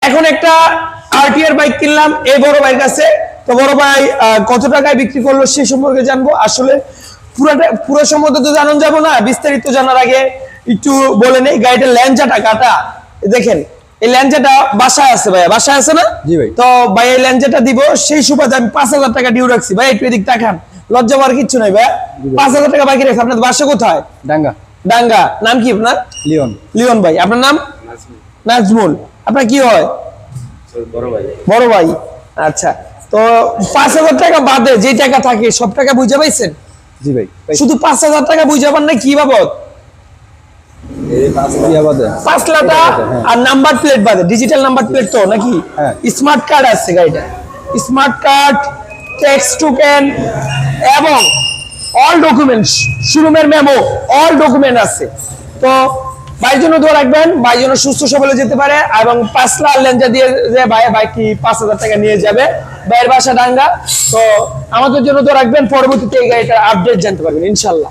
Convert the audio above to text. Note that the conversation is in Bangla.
এখন একটা আরটিআর বাইক কিনলাম এই বড় ভাইয়ের কাছে। তো বড় ভাই কত টাকায় বিক্রি করলো সেই সম্পর্কে জানবো। আসলে পুরো সম্বন্ধে তো জানানো যাবো না, বিস্তারিত জানার আগে একটু বলে নেই গাড়িটার ল্যাঞ্জাটা কাটা দেখেন। এই ল্যাঞ্জাটা বাসায় আছে ভাইয়া, বাসায় আছে না? জি ভাই। তো ভাই এই ল্যাঞ্জাটা দিব সেই সুবাদে আমি 5,000 টাকা ডিউ রাখছি ভাই। একটু এদিক তাকান, লজ্জা পাওয়ার কিচ্ছু নাই ভাই। 5,000 টাকা বাকি রাখছি। আপনার বাসা কোথায়? ডাঙ্গা। ডাঙ্গা। নাম কি আপনার? লিওন। লিওন ভাই। আপনার নাম? নাজমুল। আপনার কি হয়? বড় ভাই। বড় ভাই। আচ্ছা, তো 5,000 টাকা বাদে যে টাকা থাকে সব টাকা বুঝে পাইছেন? জি ভাই। শুধু 5,000 টাকা বুঝে পান না কি বাবদ? এই 5 দিয়া বাদে 5 লাটা আর নাম্বার প্লেট বাদে, ডিজিটাল নাম্বার প্লেট তো নাকি? হ্যাঁ। স্মার্ট কার্ড আছে গাড়িটা, স্মার্ট কার্ড, ট্যাক্স টোকেন এবং অল ডকুমেন্টস, শোরুমের মেমো, অল ডকুমেন্ট আছে। তো ভাইয়ের জন্য দোয়া রাখবেন, ভাই যেন সুস্থ সবলে যেতে পারে এবং 5 লাখ লেনজা দিয়ে যে ভাই কি 5,000 টাকা নিয়ে যাবে। ভাইয়ের বাসা ডাঙ্গা। তো আমাদের জন্য দোয়া রাখবেন, পরবর্তীতে এই গাড়িটার আপডেট জানতে পারবেন ইনশাল্লাহ।